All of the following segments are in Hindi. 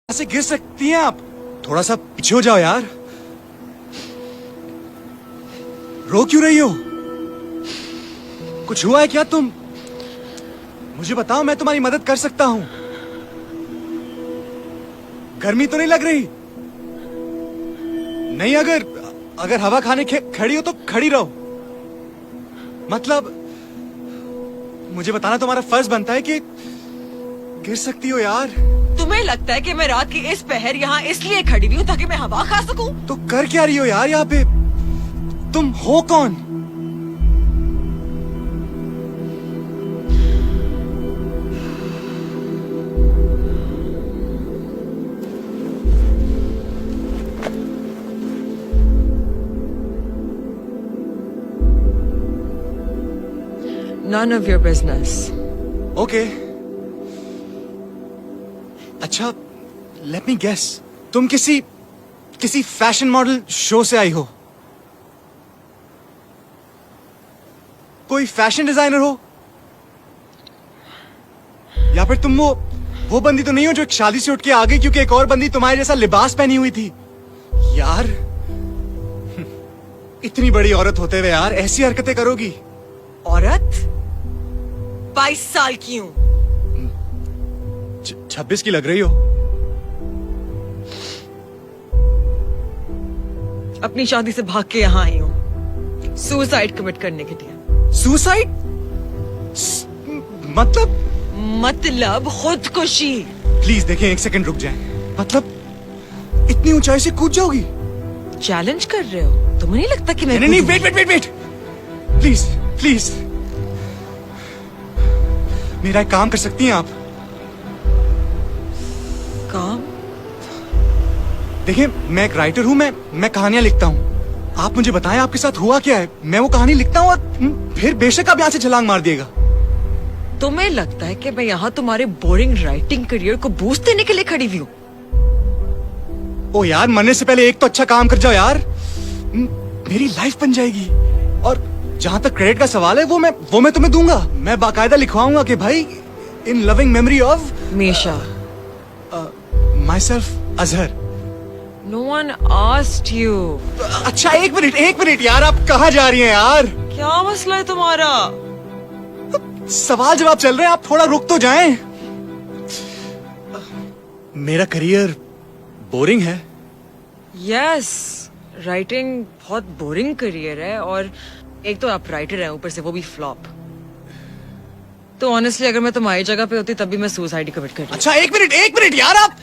से गिर सकती हैं आप। थोड़ा सा पीछे हो जाओ यार। रो क्यों रही हो? कुछ हुआ है क्या? तुम मुझे बताओ, मैं तुम्हारी मदद कर सकता हूं। गर्मी तो नहीं लग रही? नहीं, अगर हवा खाने खड़ी हो तो खड़ी रहो। मतलब मुझे बताना तुम्हारा फर्ज बनता है कि गिर सकती हो यार। तुम्हें लगता है कि मैं रात की इस पहर यहाँ इसलिए खड़ी हुई हूँ ताकि मैं हवा खा सकूं? तो कर क्या रही हो यार यहाँ पे? तुम हो कौन? None of your business. Okay अच्छा, लेट मी गेस, तुम किसी फैशन मॉडल शो से आई हो? कोई फैशन डिजाइनर हो? या फिर तुम वो बंदी तो नहीं हो जो एक शादी से उठ के आ गई क्योंकि एक और बंदी तुम्हारे जैसा लिबास पहनी हुई थी? यार इतनी बड़ी औरत होते हुए यार ऐसी हरकतें करोगी? औरत? 22 साल की हूँ। 26 की लग रही हो। अपनी शादी से भाग के यहाँ आई हूँ सुसाइड कमिट करने के लिए। सुसाइड? मतलब खुदकुशी। प्लीज देखें, एक सेकंड रुक जाएं। मतलब इतनी ऊंचाई से कूद जाओगी? चैलेंज कर रहे हो? तुम्हें नहीं लगता कि मैं नहीं, वेट प्लीज प्लीज, मेरा एक काम कर सकती हैं आप? काम? देखिए, मैं एक राइटर हूँ, मैं कहानियां लिखता हूँ। आप मुझे बताएं आपके साथ हुआ क्या है। मैं वो कहानी लिखता हूँ और फिर बेशक आप यहाँ से छलांग मार दिएगा। तुम्हें लगता है कि मैं यहाँ तुम्हारे बोरिंग राइटिंग करियर को बूस्ट देने के लिए खड़ी हुई हूँ? ओ यार, मरने से पहले एक तो अच्छा काम कर जाओ यार, मेरी लाइफ बन जाएगी। और जहाँ तक क्रेडिट का सवाल है वो मैं तुम्हें दूंगा। मैं बाकायदा लिखवाऊंगा कि भाई, in loving memory of Misha, myself Azhar. No one asked you. अच्छा, एक मिनट यार, आप कहाँ जा रही हैं यार? क्या मसला है तुम्हारा? सवाल जवाब चल रहे हैं, आप थोड़ा रुक तो जाएं। मेरा करियर बोरिंग है। यस, राइटिंग बहुत बोरिंग करियर है, और एक तो आप राइटर हैं, ऊपर से वो भी फ्लॉप। तो ऑनेस्टली अगर मैं तुम्हारी जगह पे होती तब भी मैं सुसाइड कमिट करती। अच्छा, एक मिनट यार, आप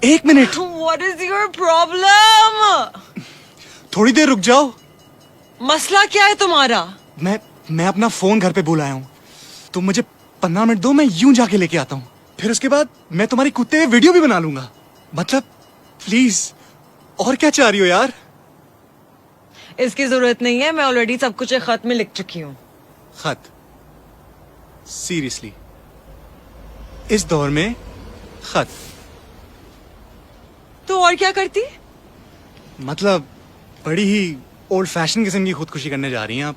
एक minute. What is your problem? थोड़ी देर रुक जाओ। मसला क्या है तुम्हारा? मैं अपना फोन घर पे भूल आया हूँ। तुम मुझे 15 मिनट दो, मैं यूं जाके लेके आता हूँ। फिर उसके बाद मैं तुम्हारी कुत्ते हुए वीडियो भी बना लूंगा। मतलब प्लीज, और क्या चाह रही हो यार? इसकी जरूरत नहीं है, मैं ऑलरेडी सब कुछ एक खत में लिख चुकी हूँ। खत? सीरियसली? इस दौर में खत? तो और क्या करती? मतलब बड़ी ही ओल्ड फैशन किस्म की खुदकुशी करने जा रही हैं आप।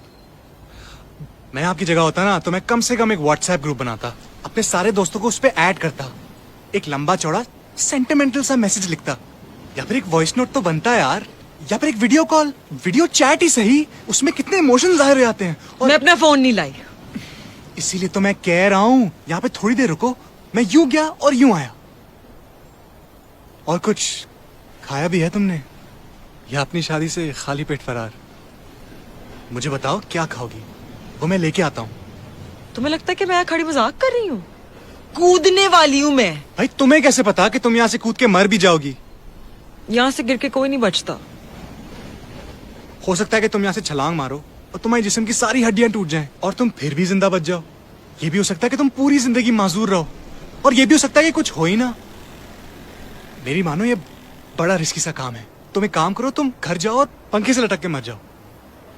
मैं आपकी जगह होता ना तो मैं कम से कम एक व्हाट्सएप ग्रुप बनाता, अपने सारे दोस्तों को उस पर ऐड करता, एक लंबा चौड़ा सेंटिमेंटल सा मैसेज लिखता, या फिर एक वॉइस नोट तो बनता है यार, या फिर एक वीडियो कॉल, वीडियो चैट ही सही, उसमें कितने इमोशन जाहिर हो जाते हैं। और मैं अपना फोन नहीं लाई। इसीलिए तो मैं कह रहा हूँ, यहाँ पे थोड़ी देर रुको। मैं यूं गया और यूं आया। और कुछ खाया भी है तुमने, या अपनी शादी से खाली पेट फरार? मुझे बताओ क्या खाओगी, वो मैं लेके आता हूँ। तुम्हें लगता है कि मैं यहाँ खड़ी मजाक कर रही हूँ? कूदने वाली हूँ मैं। भाई, तुम्हें कैसे पता कि तुम यहाँ से कूद के मर भी जाओगी? यहाँ से गिर के कोई नहीं बचता। हो सकता है कि तुम यहाँ से छलांग मारो और तुम्हारे जिस्म की सारी हड्डियां टूट जाएं और तुम फिर भी जिंदा बच जाओ। ये भी हो सकता है कि तुम पूरी जिंदगी माजूर रहो, और ये भी हो सकता है कि कुछ हो ही ना। मेरी मानो, ये बड़ा रिस्की सा काम है। तुम एक काम करो, तुम घर जाओ और पंखे से लटक के मर जाओ।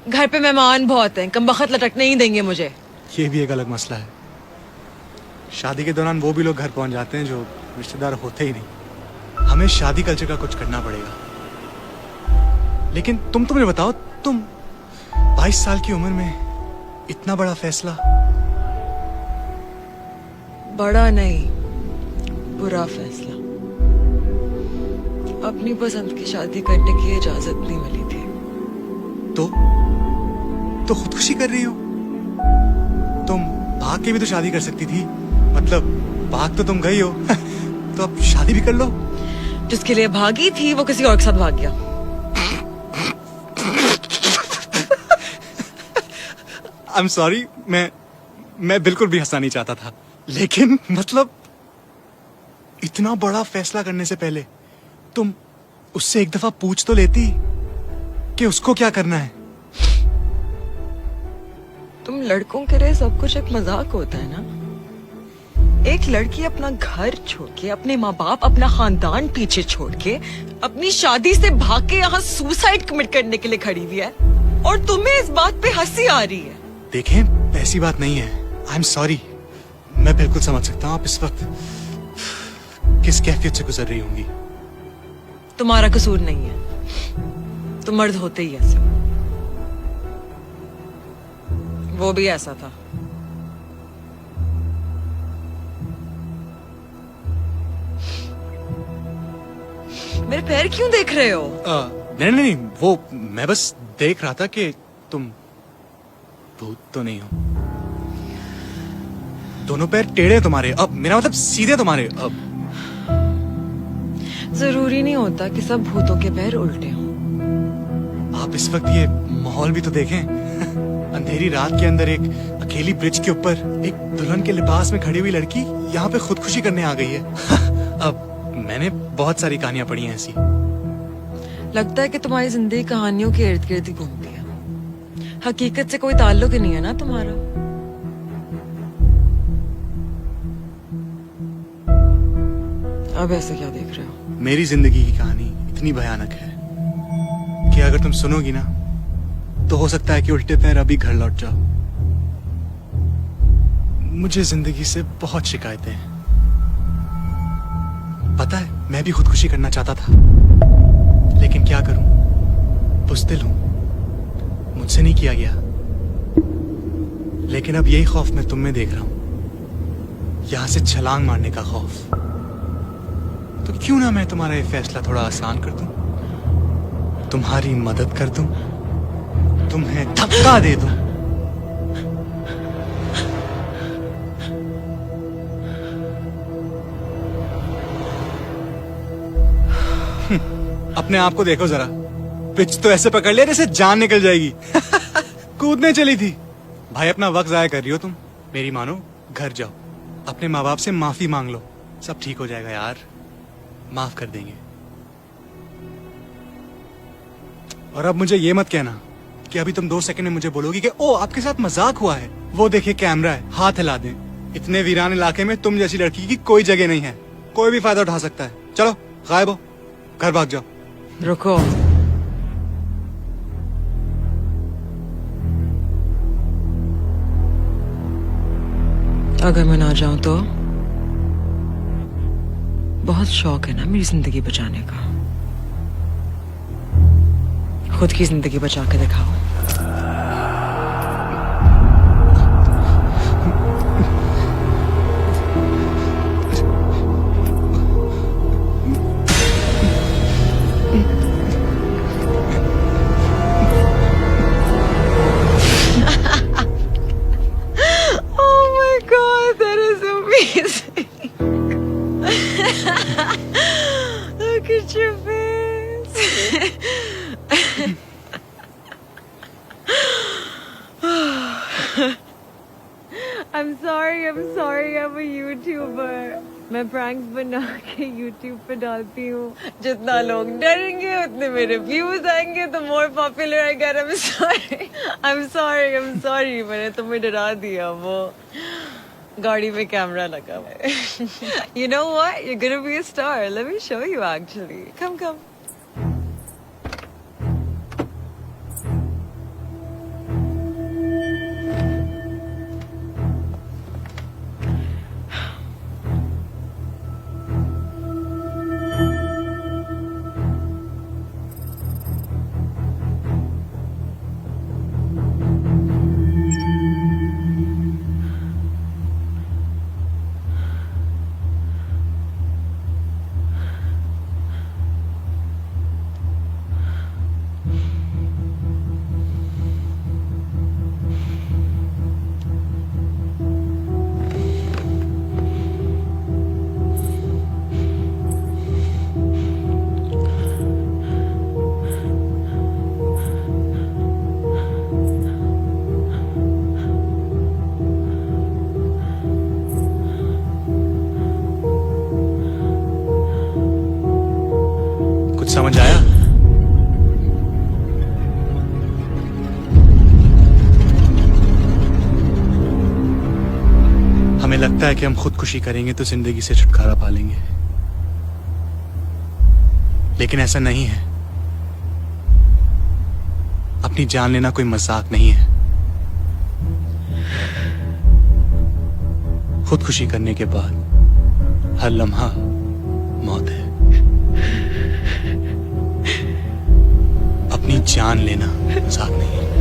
घर पे मेहमान बहुत हैं, कमबख्त लटकने ही देंगे मुझे। ये भी एक अलग मसला है। शादी के दौरान वो भी लोग घर पहुंच जाते हैं जो रिश्तेदार होते ही नहीं। हमें शादी कल्चर का कुछ करना पड़ेगा। लेकिन तुम मुझे बताओ, तुम 22 साल की उम्र में इतना बड़ा फैसला? बड़ा नहीं, बुरा फैसला। अपनी पसंद की शादी करने की इजाजत नहीं मिली थी। तो खुदकुशी कर रही हो? तुम भाग के भी तो शादी कर सकती थी। मतलब भाग तो तुम गई हो तो अब शादी भी कर लो। जिसके लिए भागी थी वो किसी और के साथ भाग गया। आई एम सॉरी, मैं बिल्कुल भी हंसना नहीं चाहता था, लेकिन मतलब इतना बड़ा फैसला करने से पहले तुम उससे एक दफा पूछ तो लेती कि उसको क्या करना है। तुम लड़कों के लिए सब कुछ एक मजाक होता है ना। एक लड़की अपना घर छोड़ के, अपने माँ बाप, अपना खानदान पीछे छोड़ के, अपनी शादी से भाग के यहाँ सुसाइड कमिट करने के लिए खड़ी हुई है, और तुम्हें इस बात पे हंसी आ रही है। देखें, ऐसी बात नहीं है। आई एम सॉरी, मैं बिल्कुल समझ सकता हूँ आप इस वक्त किस कैफियत से गुजर रही होंगी। तुम्हारा कसूर नहीं है, तुम मर्द होते ही ऐसे। वो भी ऐसा था। मेरे पैर क्यों देख रहे हो? नहीं, वो मैं बस देख रहा था कि तुम भूत तो नहीं हो। दोनों पैर टेढ़े तुम्हारे, अब मेरा मतलब सीधे तुम्हारे। अब जरूरी नहीं होता कि सब भूतों के पैर उल्टे हों। आप इस वक्त ये माहौल भी तो देखें। अंधेरी रात के अंदर एक अकेली ब्रिज के ऊपर एक दुल्हन के लिबास में खड़ी हुई लड़की यहाँ पे खुदकुशी करने आ गई है। अब मैंने बहुत सारी कहानियां पढ़ी हैं ऐसी। लगता है कि तुम्हारी जिंदगी कहानियों के इर्द गिर्द ही घूमती है। हकीकत से कोई ताल्लुक ही नहीं है ना तुम्हारा। अब ऐसे क्या देख रहे हो? मेरी जिंदगी की कहानी इतनी भयानक है कि अगर तुम सुनोगी ना तो हो सकता है कि उल्टे पैर अभी घर लौट जाओ। मुझे जिंदगी से बहुत शिकायतें हैं। पता है, मैं भी खुदकुशी करना चाहता था, लेकिन क्या करूं, बुज़दिल हूं, मुझसे नहीं किया गया। लेकिन अब यही खौफ मैं तुम में देख रहा हूं, यहां से छलांग मारने का खौफ। तो क्यों ना मैं तुम्हारा ये फैसला थोड़ा आसान कर दूं, तुम्हारी मदद कर दूं, तुम्हें धक्का दे दूं। अपने आप को देखो जरा, पिच तो ऐसे पकड़ लिया जैसे जान निकल जाएगी। कूदने चली थी। भाई, अपना वक्त जाया कर रही हो तुम। मेरी मानो, घर जाओ, अपने माँ बाप से माफी मांग लो, सब ठीक हो जाएगा यार, माफ कर देंगे। और अब मुझे ये मत कहना कि अभी तुम 2 सेकंड में मुझे बोलोगी कि ओ आपके साथ मजाक हुआ है, वो देखिए कैमरा है, हाथ हिला दें। इतने वीरान इलाके में तुम जैसी लड़की की कोई जगह नहीं है, कोई भी फायदा उठा सकता है। चलो गायब हो, घर भाग जाओ। रुको, अगर मैं ना जाऊं तो? बहुत शौक है ना मेरी जिंदगी बचाने का। खुद की जिंदगी बचा के दिखाओ। Oh my God, that is amazing. Look at your face. I'm sorry, I'm a YouTuber. मैं प्रैंक्स बना के YouTube पे डालती हूँ। जितना लोग डरेंगे उतने मेरे व्यूज आएंगे, तो more popular I get. I'm sorry, मैंने तुम्हें डरा दिया। वो गाड़ी में कैमरा लगा हुआ है। You know what? You're gonna be a star. Let me show you actually. Come. कुछ समझ आया? हमें लगता है कि हम खुदकुशी करेंगे तो जिंदगी से छुटकारा पा लेंगे, लेकिन ऐसा नहीं है। अपनी जान लेना कोई मजाक नहीं है। खुदकुशी करने के बाद हर लम्हा मौत है। अपनी जान लेना मजाक नहीं है।